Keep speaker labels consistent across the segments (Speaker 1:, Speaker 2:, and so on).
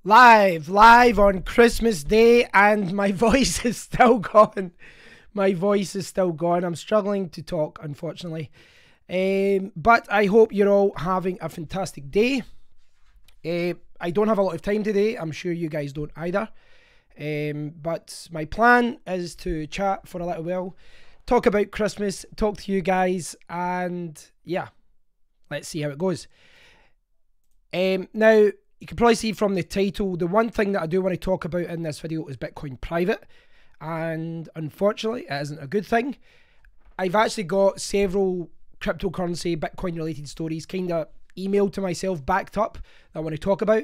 Speaker 1: Live on Christmas Day, and my voice is still gone. My voice is still gone. I'm struggling to talk, unfortunately. But I hope you're all having a fantastic day. I don't have a lot of time today. I'm sure you guys don't either. But my plan is to chat for a little while, talk about Christmas, talk to you guys, and yeah, let's see how it goes. Now, you can probably see from the title, the one thing that I do want to talk about in this video is Bitcoin private, and unfortunately it isn't a good thing. I've actually got several cryptocurrency Bitcoin related stories kind of emailed to myself, backed up, that I want to talk about,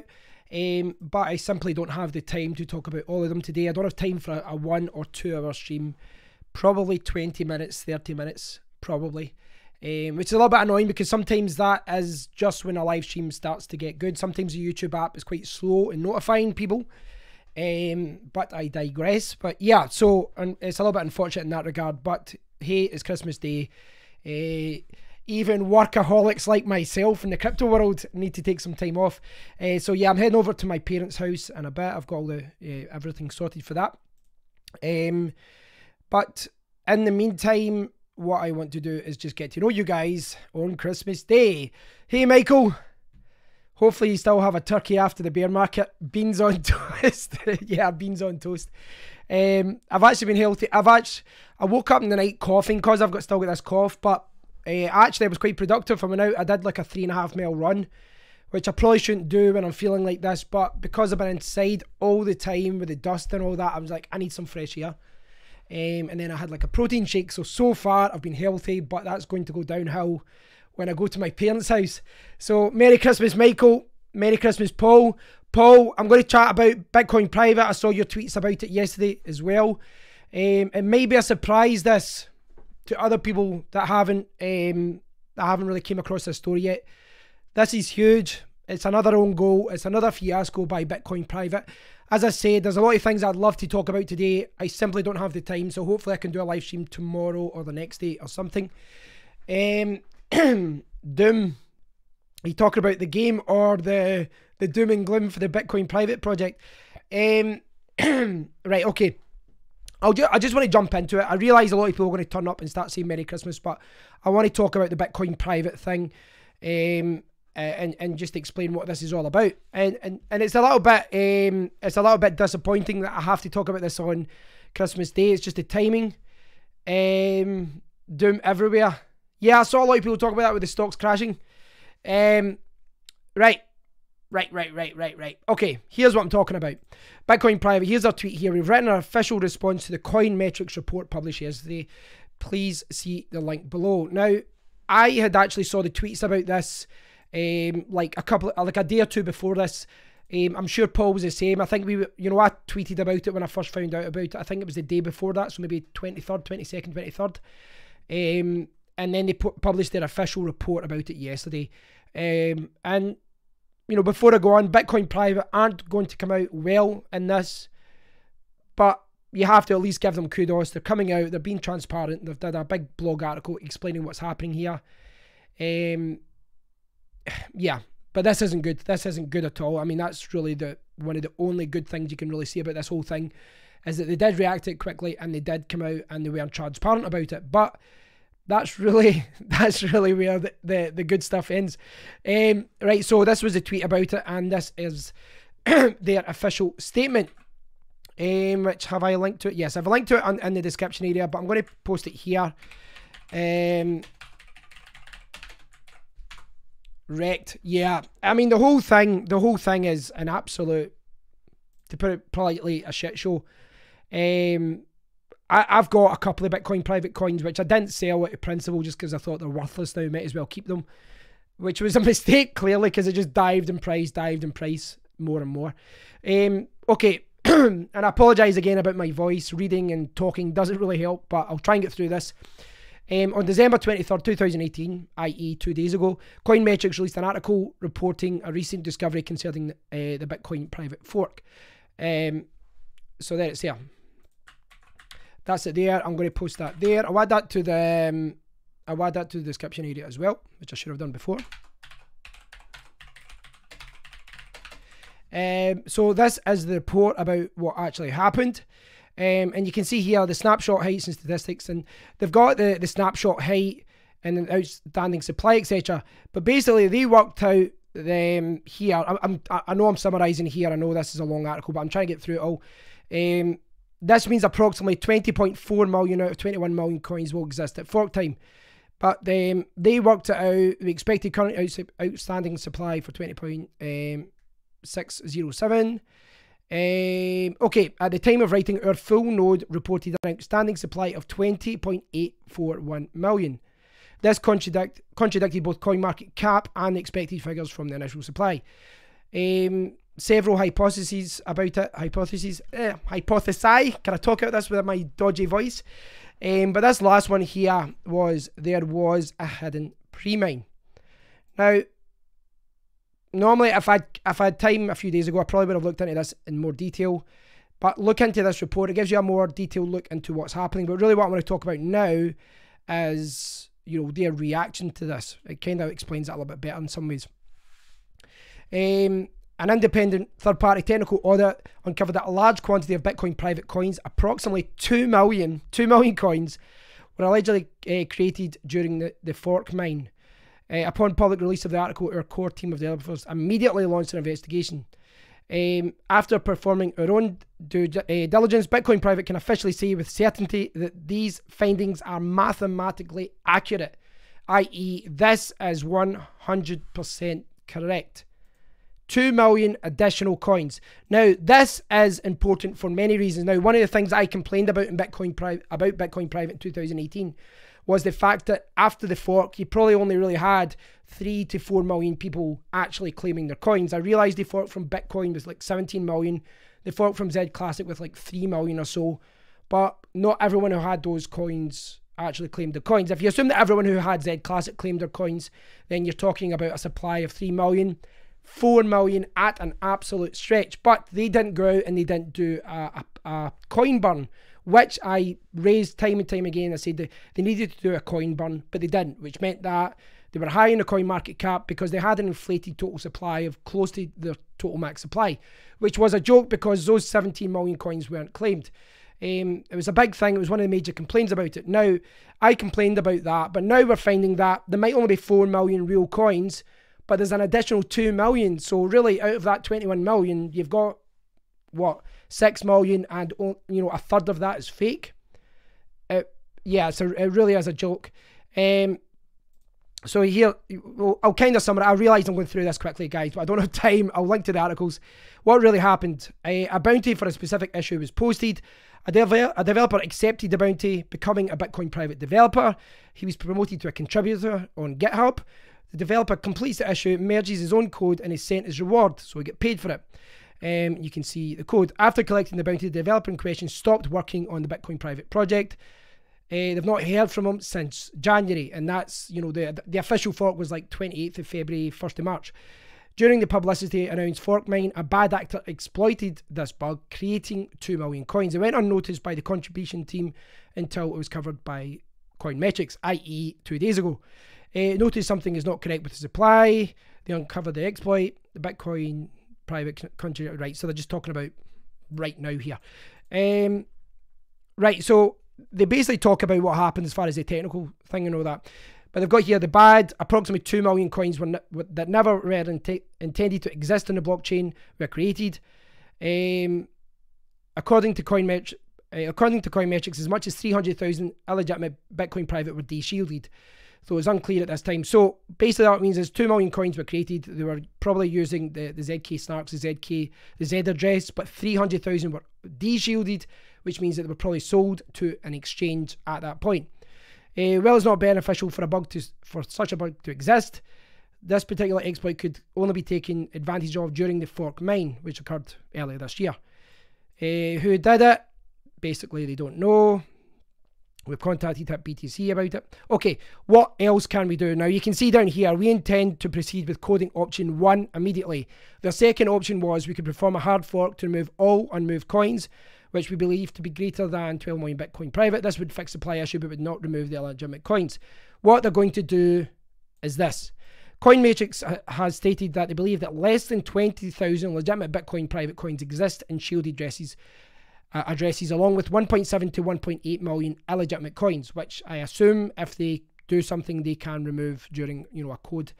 Speaker 1: but I simply don't have the time to talk about all of them today. I don't have time for a 1 or 2 hour stream, probably 20 minutes, 30 minutes probably. Which is a little bit annoying because sometimes that is just when a live stream starts to get good. Sometimes the YouTube app is quite slow in notifying people, but I digress. But yeah, so it's a little bit unfortunate in that regard, but hey, it's Christmas Day. Even workaholics like myself in the crypto world need to take some time off. So yeah, I'm heading over to my parents' house in a bit. I've got all the everything sorted for that. But in the meantime, what I want to do is just get to know you guys on Christmas Day. Hey, Michael. Hopefully you still have a turkey after the bear market. Beans on toast. Yeah, beans on toast. I've actually been healthy. I woke up in the night coughing because I've still got this cough, but actually I was quite productive. I went out, I did like a 3.5 mile run, which I probably shouldn't do when I'm feeling like this, but because I've been inside all the time with the dust and all that, I was like, I need some fresh air. And then I had like a protein shake. So far I've been healthy, but that's going to go downhill when I go to my parents' house. So Merry Christmas, Michael. Merry Christmas, Paul. Paul, I'm going to chat about Bitcoin private. I saw your tweets about it yesterday as well. It may be a surprise this to other people that haven't really came across this story yet. This is huge. It's another own goal. It's another fiasco by Bitcoin private. As I said, there's a lot of things I'd love to talk about today. I simply don't have the time, so hopefully I can do a live stream tomorrow or the next day or something. Doom. Are you talking about the game or the doom and gloom for the Bitcoin private project? Right, okay. I just want to jump into it. I realise a lot of people are going to turn up and start saying Merry Christmas, but I want to talk about the Bitcoin private thing. And just explain what this is all about, and it's a little bit disappointing that I have to talk about this on Christmas Day. It's just the timing. Doom everywhere. Yeah, I saw a lot of people talk about that with the stocks crashing. Right. Okay, here's what I'm talking about. Bitcoin private. Here's our tweet here. We've written our official response to the Coin Metrics report published yesterday. Please see the link below. Now, I had actually saw the tweets about this. Like a day or two before this. I'm sure Paul was the same. I think I tweeted about it when I first found out about it. I think it was the day before that, so maybe 23rd, 22nd, 23rd. And then they published their official report about it yesterday. And before I go on, Bitcoin private aren't going to come out well in this, but you have to at least give them kudos. They're coming out, they're being transparent, they've done a big blog article explaining what's happening here. Yeah, but this isn't good. This isn't good at all. I mean, that's really one of the only good things you can really see about this whole thing, is that they did react to it quickly and they did come out and they weren't transparent about it. But that's really where the good stuff ends. Right, so this was a tweet about it, and this is their official statement. Which have I linked to it? Yes, I've linked to it in the description area, but I'm going to post it here. Wrecked. Yeah, I mean the whole thing is an absolute, to put it politely, a shit show. I've got a couple of Bitcoin private coins which I didn't sell out of principle just because I thought they're worthless now, might as well keep them, which was a mistake clearly because it just dived in price more and more. Okay, and I apologise again about my voice. Reading and talking doesn't really help, but I'll try and get through this. On December 23rd, 2018, i.e. 2 days ago, Coinmetrics released an article reporting a recent discovery concerning the Bitcoin private fork. So there it's here. That's it there. I'm going to post that there. I'll add that to the description area as well, which I should have done before. So this is the report about what actually happened. And you can see here the snapshot heights and statistics, and they've got the snapshot height and an outstanding supply, etc. But basically, they worked out here. I know I'm summarising here. I know this is a long article, but I'm trying to get through it all. This means approximately 20.4 million out of 21 million coins will exist at fork time. But they worked it out. The expected current outstanding supply for 20.607. Okay, at the time of writing, our full node reported an outstanding supply of 20.841 million. This contradicted both coin market cap and the expected figures from the initial supply. Several hypotheses about it. Hypothesi. Can I talk out this with my dodgy voice? But this last one here was there was a hidden pre-mine. Now, normally, if I had time a few days ago, I probably would have looked into this in more detail. But look into this report. It gives you a more detailed look into what's happening. But really what I want to talk about now is, you know, their reaction to this. It kind of explains it a little bit better in some ways. An independent third-party technical audit uncovered that a large quantity of Bitcoin private coins, approximately 2 million coins, were allegedly created during the fork mine. Upon public release of the article, our core team of developers immediately launched an investigation. After performing our own due diligence, Bitcoin Private can officially say with certainty that these findings are mathematically accurate, i.e. this is 100% correct. 2 million additional coins. Now, this is important for many reasons. Now, one of the things I complained about in Bitcoin Private in 2018 was the fact that after the fork, you probably only really had 3 to 4 million people actually claiming their coins. I realized the fork from Bitcoin was like 17 million, the fork from Z Classic with like 3 million or so, but not everyone who had those coins actually claimed their coins. If you assume that everyone who had Z Classic claimed their coins, then you're talking about a supply of 3 million. 4 million at an absolute stretch, but they didn't go out and they didn't do a coin burn, which I raised time and time again. I said they needed to do a coin burn, but they didn't, which meant that they were high in the coin market cap because they had an inflated total supply of close to their total max supply, which was a joke because those 17 million coins weren't claimed. It was a big thing. It was one of the major complaints about it. Now, I complained about that, but now we're finding that there might only be 4 million real coins, but there's an additional 2 million. So really, out of that 21 million, you've got, what, 6 million, and, you know, a third of that is fake. Yeah, so it really is a joke. So here, I'll kind of summarize. I realise I'm going through this quickly, guys, but I don't have time. I'll link to the articles. What really happened? A bounty for a specific issue was posted. A developer accepted the bounty, becoming a Bitcoin private developer. He was promoted to a contributor on GitHub. The developer completes the issue, merges his own code, and is sent his reward, so he get paid for it. You can see the code. After collecting the bounty, the developer in question stopped working on the Bitcoin private project. They've not heard from him since January, and that's, you know, the official fork was like 28th of February, 1st of March. During the publicity announced fork mine, a bad actor exploited this bug, creating 2 million coins. It went unnoticed by the contribution team until it was covered by Coinmetrics, i.e. 2 days ago. Noticed something is not correct with the supply. They uncovered the exploit. The Bitcoin private country, right? So they're just talking about right now here. Right, so they basically talk about what happened as far as the technical thing and all that. But they've got here the bad, approximately 2 million coins that never were intended to exist on the blockchain were created. According to Coinmetrics, as much as 300,000 illegitimate Bitcoin private were de-shielded. So it's unclear at this time. So basically what it means is 2 million coins were created. They were probably using the ZK snarks, the Z address, but 300,000 were de-shielded, which means that they were probably sold to an exchange at that point. Well, it's not beneficial for such a bug to exist. This particular exploit could only be taken advantage of during the fork mine, which occurred earlier this year. Who did it? Basically, they don't know. We've contacted BTC about it. Okay, what else can we do? Now, you can see down here, we intend to proceed with coding option 1 immediately. The second option was we could perform a hard fork to remove all unmoved coins, which we believe to be greater than 12 million Bitcoin private. This would fix the supply issue, but would not remove the illegitimate coins. What they're going to do is this. CoinMatrix has stated that they believe that less than 20,000 legitimate Bitcoin private coins exist in shielded addresses, along with 1.7 to 1.8 million illegitimate coins, which I assume if they do something they can remove during, a code,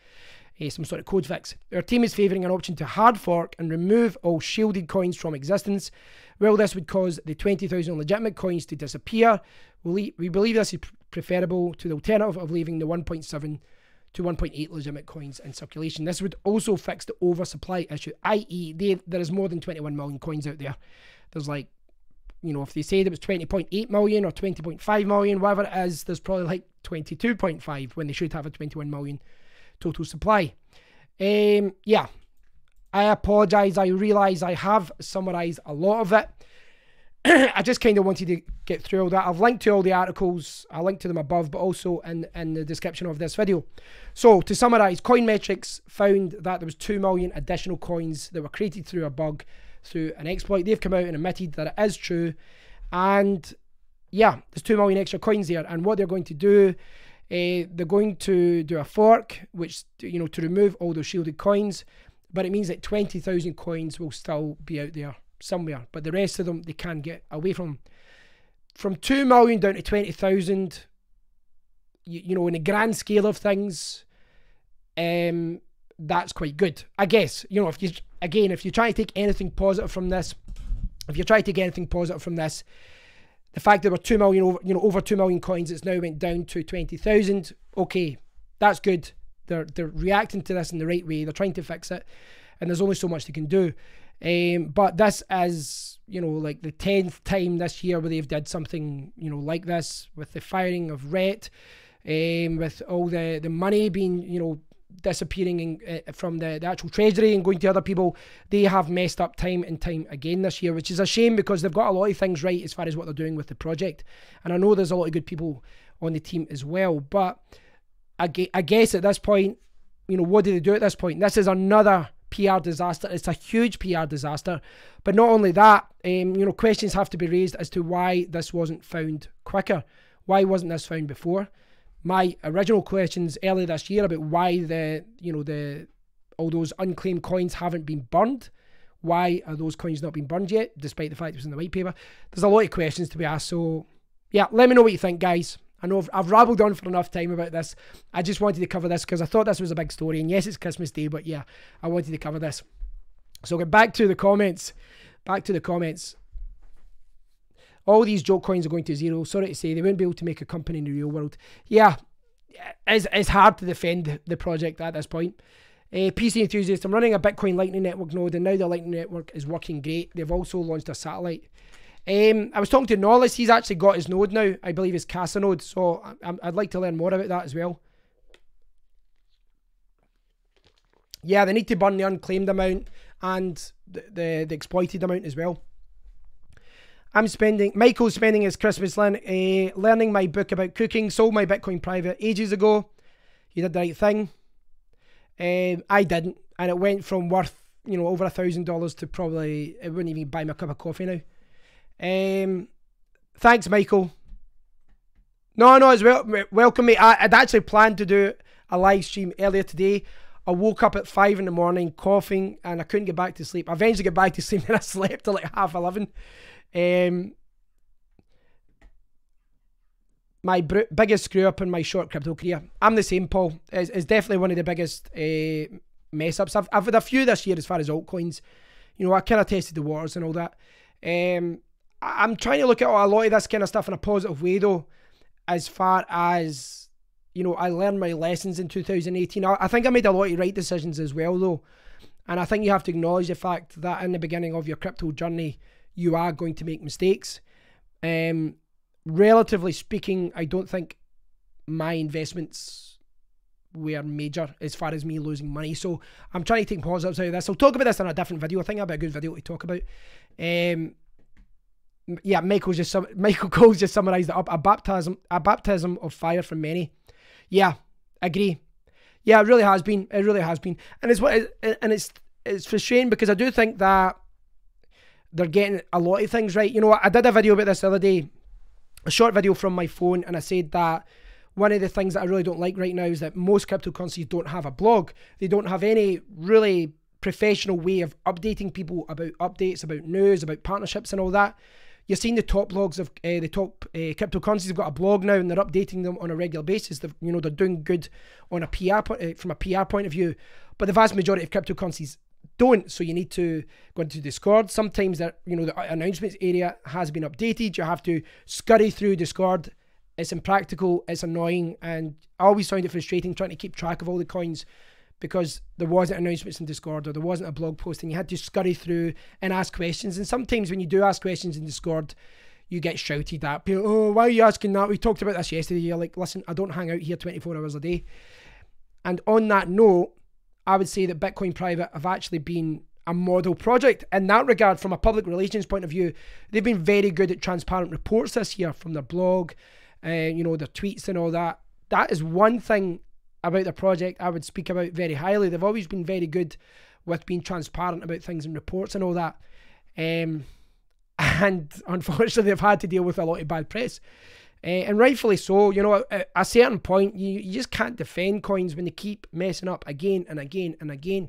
Speaker 1: some sort of code fix. Our team is favouring an option to hard fork and remove all shielded coins from existence. While this would cause the 20,000 legitimate coins to disappear, we believe this is preferable to the alternative of leaving the 1.7 to 1.8 legitimate coins in circulation. This would also fix the oversupply issue, i.e. there is more than 21 million coins out there. There's like, if they said it was 20.8 million or 20.5 million, whatever it is, there's probably like 22.5 when they should have a 21 million total supply. Yeah, I apologise. I realise I have summarised a lot of it. I just kind of wanted to get through all that. I've linked to all the articles. I'll link to them above, but also in the description of this video. So to summarise, CoinMetrics found that there was 2 million additional coins that were created through a bug, through an exploit. They've come out and admitted that it is true. And yeah, there's 2 million extra coins there. And what they're going to do, they're going to do a fork, which, to remove all those shielded coins. But it means that 20,000 coins will still be out there somewhere, but the rest of them they can get away from 2 million down to 20,000. In the grand scale of things, that's quite good, I guess. If you try to take anything positive from this, the fact that we're 2 million over 2 million coins, it's now went down to 20,000. Okay, that's good. They're reacting to this in the right way. They're trying to fix it, and there's only so much they can do. But this is, like the 10th time this year where they've did something, like this, with the firing of Rhett, with all the money being, disappearing from the actual treasury and going to other people. They have messed up time and time again this year, which is a shame because they've got a lot of things right as far as what they're doing with the project. And I know there's a lot of good people on the team as well, but I guess at this point, what do they do at this point? This is another PR disaster. It's a huge PR disaster. But not only that, questions have to be raised as to why this wasn't found quicker. Why wasn't this found before? My original questions earlier this year about why all those unclaimed coins haven't been burned. Why are those coins not being burned yet, despite the fact it was in the white paper? There's a lot of questions to be asked. So yeah, let me know what you think, guys. I know I've rabbled on for enough time about this. I just wanted to cover this because I thought this was a big story. And yes, it's Christmas Day, but yeah, I wanted to cover this. So get back to the comments. All these joke coins are going to zero. Sorry to say, they won't be able to make a company in the real world. Yeah, it's hard to defend the project at this point. PC Enthusiast, I'm running a Bitcoin Lightning Network node, and now the Lightning Network is working great. They've also launched a satellite. I was talking to Nollis. He's actually got his node now. I believe his Casa node. So I'd like to learn more about that as well. Yeah, they need to burn the unclaimed amount and the exploited amount as well. Michael's spending his Christmas learning my book about cooking. Sold my Bitcoin private ages ago. You did the right thing. I didn't. And it went from worth, over $1,000 to probably, it wouldn't even buy me a cup of coffee now. Thanks, Michael. No, as well. Welcome, mate. I'd actually planned to do a live stream earlier today. I woke up at 5 in the morning coughing and I couldn't get back to sleep. I eventually got back to sleep and I slept till like 11:30. My biggest screw up in my short crypto career. I'm the same, Paul. It's definitely one of the biggest mess ups. I've had a few this year as far as altcoins. I kind of tested the waters and all that. I'm trying to look at a lot of this kind of stuff in a positive way though, as far as, I learned my lessons in 2018. I think I made a lot of right decisions as well though. And I think you have to acknowledge the fact that in the beginning of your crypto journey, you are going to make mistakes. Relatively speaking, I don't think my investments were major as far as me losing money. So I'm trying to take positives out of this. I'll talk about this in a different video. I think that'll be a good video to talk about. Yeah, Michael Cole's just summarised it up. A baptism of fire from many. Yeah, agree. Yeah, it really has been. It really has been. And it's frustrating because I do think that they're getting a lot of things right. I did a video about this the other day, a short video from my phone, and I said that one of the things that I really don't like right now is that most cryptocurrencies don't have a blog. They don't have any really professional way of updating people about updates, about news, about partnerships and all that. You're seeing the top blogs of the top cryptocurrencies have got a blog now, and they're updating them on a regular basis. They're, you know, they're doing good on a from a PR point of view, but the vast majority of cryptocurrencies don't. So you need to go into Discord. Sometimes that, you know, the announcements area has been updated. You have to scurry through Discord. It's impractical, it's annoying, and I always find it frustrating trying to keep track of all the coins because there wasn't announcements in Discord or there wasn't a blog post, and you had to scurry through and ask questions. And sometimes when you do ask questions in Discord, you get shouted at. People, oh, why are you asking that? We talked about this yesterday. You're like, listen, I don't hang out here 24 hours a day. And on that note, I would say that Bitcoin Private have actually been a model project in that regard. From a public relations point of view, they've been very good at transparent reports this year from their blog, you know, their tweets and all that. That is one thing about the project I would speak about very highly. They've always been very good with being transparent about things and reports and all that. And unfortunately, they've had to deal with a lot of bad press. And rightfully so. You know, at a certain point, you just can't defend coins when they keep messing up again and again and again.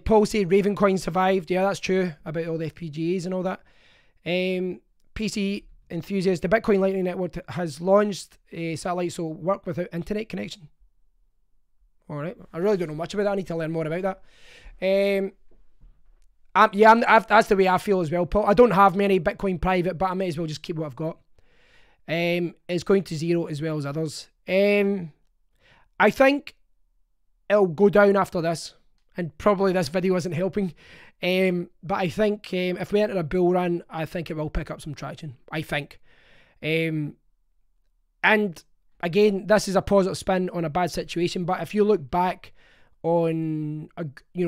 Speaker 1: Paul said Ravencoin survived. Yeah, that's true about all the FPGAs and all that. PC enthusiast, the Bitcoin Lightning Network has launched satellites will work without internet connection. All right, I really don't know much about that. I need to learn more about that. That's the way I feel as well, Paul. I don't have many Bitcoin Private, but I might as well just keep what I've got. It's going to zero as well as others. I think it'll go down after this. And probably this video isn't helping. But I think if we enter a bull run, I think it will pick up some traction. I think. And again, this is a positive spin on a bad situation. But if you look back on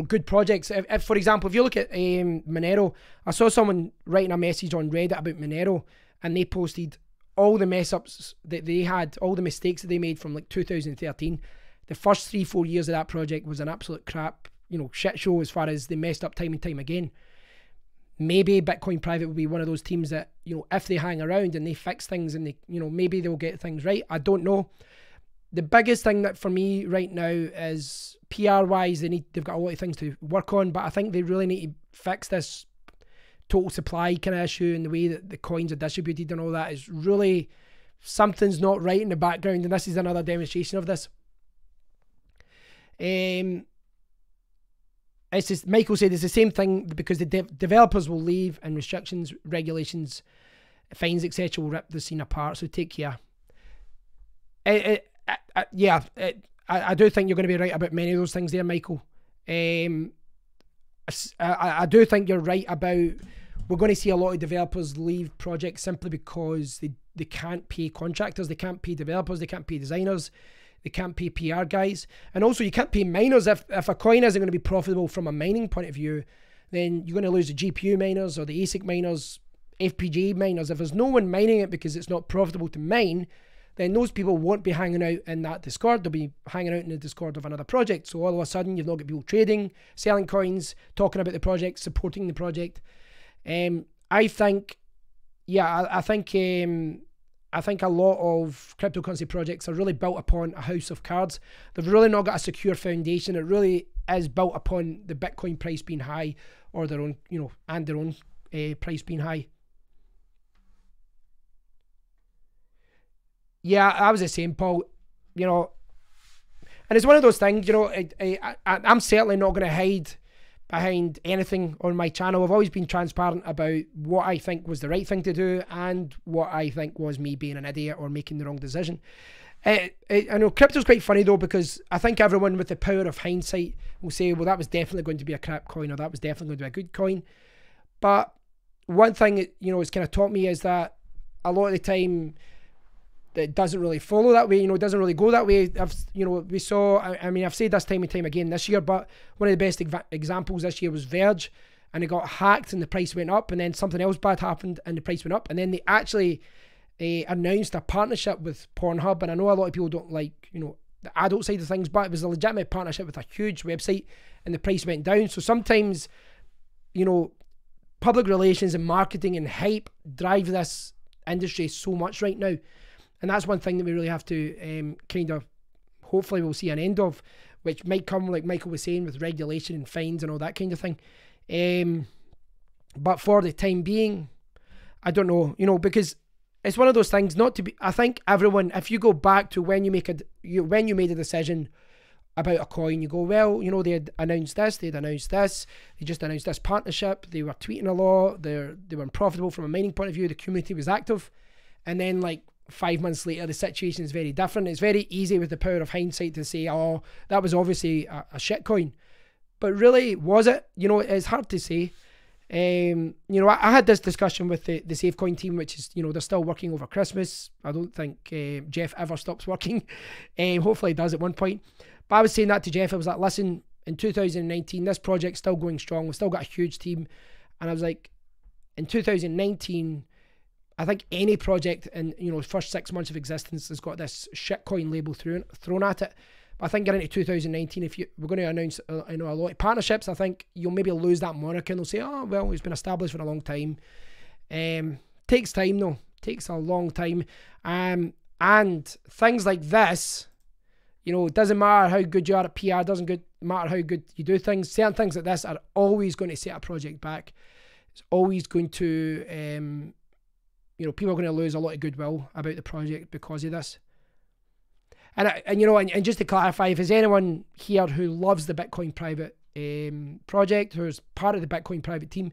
Speaker 1: good projects, if for example, if you look at Monero, I saw someone writing a message on Reddit about Monero, and they posted all the mess ups that they had, all the mistakes that they made from like 2013. The first 3-4 years of that project was an absolute crap, shit show as far as they messed up time and time again. Maybe Bitcoin Private will be one of those teams that, if they hang around and they fix things and they, maybe they'll get things right. I don't know. The biggest thing that for me right now is PR wise, they've got a lot of things to work on, but I think they really need to fix this total supply kind of issue, and the way that the coins are distributed and all that is really, something's not right in the background, and this is another demonstration of this. It's just, Michael said it's the same thing because the developers will leave and restrictions, regulations, fines, etc. will rip the scene apart. So take care. I do think you're going to be right about many of those things there, Michael. I do think you're right about we're going to see a lot of developers leave projects simply because they can't pay contractors, they can't pay developers, they can't pay designers. They can't pay PR guys. And also you can't pay miners. If a coin isn't going to be profitable from a mining point of view, then you're going to lose the GPU miners or the ASIC miners, FPGA miners. If there's no one mining it because it's not profitable to mine, then those people won't be hanging out in that Discord. They'll be hanging out in the Discord of another project. So all of a sudden you've not got people trading, selling coins, talking about the project, supporting the project. I think a lot of cryptocurrency projects are really built upon a house of cards. They've really not got a secure foundation. It really is built upon the Bitcoin price being high, or their own, and their own price being high. Yeah, I was the same, Paul. And it's one of those things, I'm certainly not going to hide behind anything on my channel. I've always been transparent about what I think was the right thing to do and what I think was me being an idiot or making the wrong decision. I know crypto's quite funny though, because I think everyone with the power of hindsight will say, well, that was definitely going to be a crap coin, or that was definitely going to be a good coin. But one thing it's kind of taught me is that a lot of the time it doesn't really follow that way, it doesn't really go that way. We saw, I've said this time and time again this year, but one of the best examples this year was Verge, and it got hacked and the price went up, and then something else bad happened and the price went up, and then they actually announced a partnership with Pornhub. And I know a lot of people don't like, the adult side of things, but it was a legitimate partnership with a huge website, and the price went down. So sometimes, public relations and marketing and hype drive this industry so much right now. And that's one thing that we really have to kind of, hopefully we'll see an end of, which might come, like Michael was saying, with regulation and fines and all that kind of thing. But for the time being, I don't know, you know, because it's one of those things not to be, I think everyone, if you go back to when you make when you made a decision about a coin, you go, well, you know, they had announced this, they just announced this partnership, they were tweeting a lot, they were profitable from a mining point of view, the community was active, and then like 5 months later the situation is very different. It's very easy with the power of hindsight to say, oh, that was obviously a shit coin, but really, was it? You know, it's hard to say. You know, I had this discussion with the SafeCoin team, which is, you know, they're still working over Christmas. I don't think Jeff ever stops working. Hopefully he does at one point. But I was saying that to Jeff. I was like, listen, in 2019, this project's still going strong. We've still got a huge team. And I was like, in 2019, I think any project in, you know, first 6 months of existence has got this shitcoin label thrown at it. But I think getting into 2019, if we're going to announce you know, a lot of partnerships, I think you'll maybe lose that moniker and they'll say, oh, well, it's been established for a long time. Takes time though. Takes a long time. And things like this, you know, it doesn't matter how good you are at PR, doesn't matter how good you do things. Certain things like this are always going to set a project back. It's always going to, you know, people are going to lose a lot of goodwill about the project because of this. And you know, and just to clarify, if there's anyone here who loves the Bitcoin private project, who's part of the Bitcoin private team,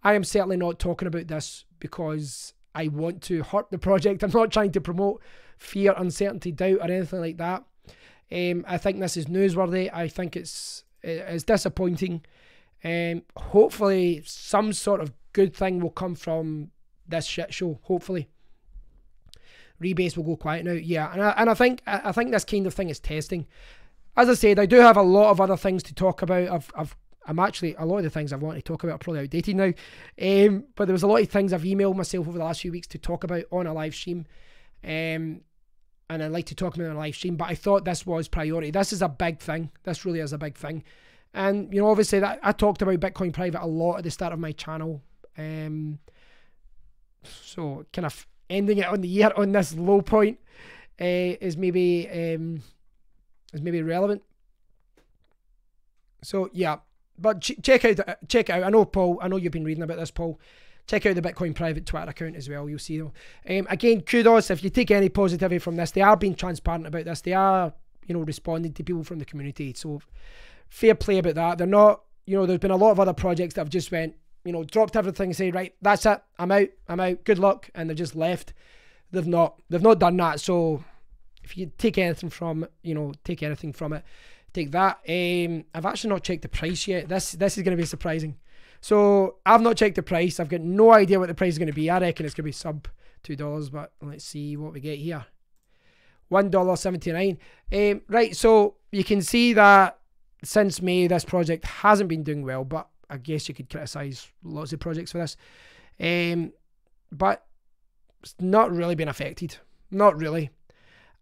Speaker 1: I am certainly not talking about this because I want to hurt the project. I'm not trying to promote fear, uncertainty, doubt, or anything like that. I think this is newsworthy. I think it's disappointing. Hopefully some sort of good thing will come from this shit show, hopefully. Rebase will go quiet now. Yeah, and I think this kind of thing is testing. As I said, I do have a lot of other things to talk about. I'm actually, a lot of the things I want to talk about are probably outdated now. But there was a lot of things I've emailed myself over the last few weeks to talk about on a live stream. And I'd like to talk about it on a live stream, but I thought this was priority. This is a big thing. This really is a big thing. And, you know, obviously that I talked about Bitcoin private a lot at the start of my channel. So kind of ending it on the year on this low point is maybe relevant. So yeah, but check it out. I know, Paul, I know you've been reading about this, Paul. Check out the Bitcoin private Twitter account as well. You'll see them. Again, kudos if you take any positivity from this. They are being transparent about this. They are, you know, responding to people from the community. So fair play about that. They're not, you know, there's been a lot of other projects that have just went, you know, dropped everything and say, right, that's it, I'm out, good luck, and they've just left. They've not done that. So if you take anything from, you know, take anything from it, take that. I've actually not checked the price yet. This is going to be surprising. So I've not checked the price. I've got no idea what the price is going to be. I reckon it's going to be sub $2, but let's see what we get here. $1.79. Right, so you can see that since May, this project hasn't been doing well, but I guess you could criticise lots of projects for this. But it's not really been affected. Not really.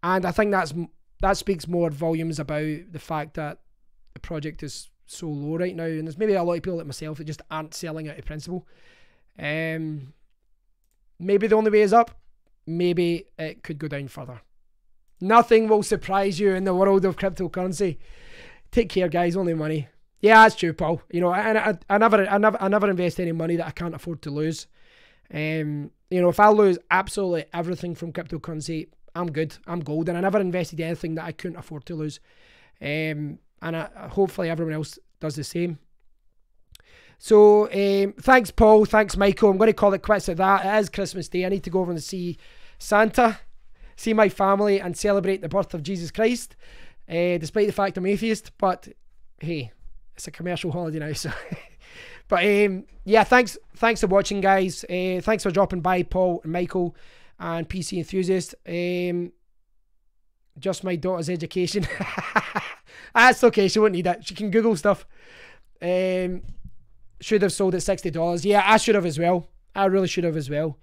Speaker 1: And I think that speaks more volumes about the fact that the project is so low right now. And there's maybe a lot of people like myself that just aren't selling out of principle. Maybe the only way is up. Maybe it could go down further. Nothing will surprise you in the world of cryptocurrency. Take care, guys. Only money. Yeah, that's true, Paul. You know, I never invest any money that I can't afford to lose. You know, if I lose absolutely everything from cryptocurrency, I'm good. I'm golden. I never invested anything that I couldn't afford to lose. And hopefully everyone else does the same. So thanks, Paul. Thanks, Michael. I'm going to call it quits at that. It is Christmas Day. I need to go over and see Santa, see my family, and celebrate the birth of Jesus Christ. Despite the fact I'm atheist, but hey, it's a commercial holiday now, so. But yeah, thanks for watching, guys. Thanks for dropping by, Paul and Michael and PC Enthusiast. Just my daughter's education. That's okay, she won't need it. She can Google stuff. Should have sold at $60. Yeah, I should have as well. I really should have as well.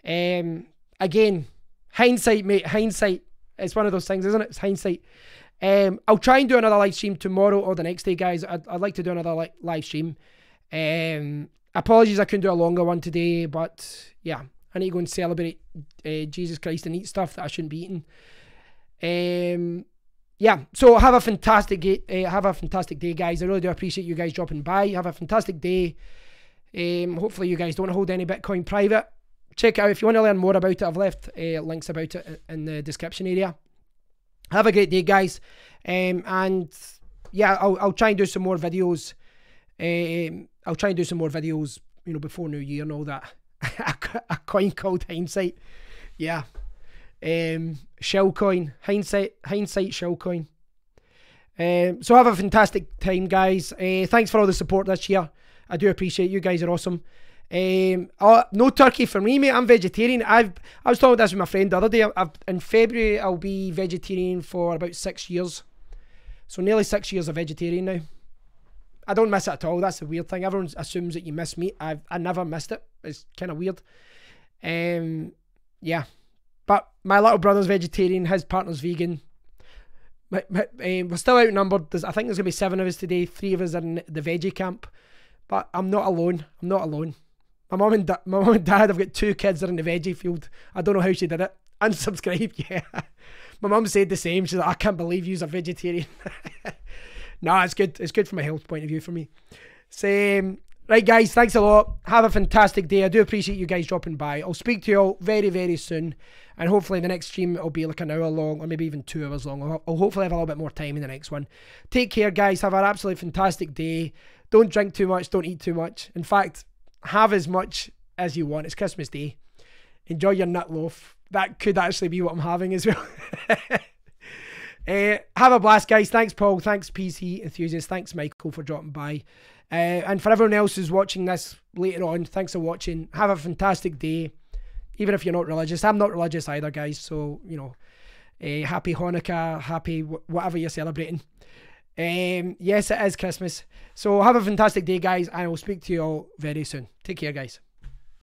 Speaker 1: Again, hindsight, mate. Hindsight. It's one of those things, isn't it? It's hindsight. I'll try and do another live stream tomorrow or the next day, guys. I'd like to do another live stream. Apologies I couldn't do a longer one today, but yeah, I need to go and celebrate Jesus Christ and eat stuff that I shouldn't be eating. Yeah, so have a fantastic day, guys. I really do appreciate you guys dropping by. Have a fantastic day. Hopefully you guys don't hold any Bitcoin private. Check it out if you want to learn more about it. I've left links about it in the description area. Have a great day, guys. And yeah, I'll try and do some more videos. I'll try and do some more videos, you know, before New Year and all that. A coin called Hindsight. Yeah. Shell coin. Hindsight shell coin. So have a fantastic time, guys. Thanks for all the support this year. I do appreciate you guys are awesome. No turkey for me, mate. I'm vegetarian. I was talking about this with my friend the other day. In February I'll be vegetarian for about 6 years. So nearly 6 years of vegetarian now. I don't miss it at all. That's the weird thing. Everyone assumes that you miss meat. I never missed it. It's kind of weird. Yeah. But my little brother's vegetarian. His partner's vegan. We're still outnumbered. I think there's going to be 7 of us today. 3 of us are in the veggie camp. But I'm not alone. I'm not alone. My mum and dad have got 2 kids that are in the veggie field. I don't know how she did it. Unsubscribe, yeah. My mum said the same. She's like, I can't believe you're a vegetarian. Nah, it's good. It's good from a health point of view for me. Same. Right, guys, thanks a lot. Have a fantastic day. I do appreciate you guys dropping by. I'll speak to you all very, very soon. And hopefully the next stream will be like an hour long or maybe even 2 hours long. I'll hopefully have a little bit more time in the next one. Take care, guys. Have an absolutely fantastic day. Don't drink too much. Don't eat too much. In fact, have as much as you want. It's Christmas Day. Enjoy your nut loaf. That could actually be what I'm having as well. Have a blast, guys. Thanks, Paul. Thanks, PC Enthusiast. Thanks, Michael, for dropping by. And for everyone else who's watching this later on, thanks for watching. Have a fantastic day. Even if you're not religious. I'm not religious either, guys. So, you know, happy Hanukkah, happy whatever you're celebrating. Yes, it is Christmas. So have a fantastic day, guys. And I will speak to you all very soon. Take care, guys.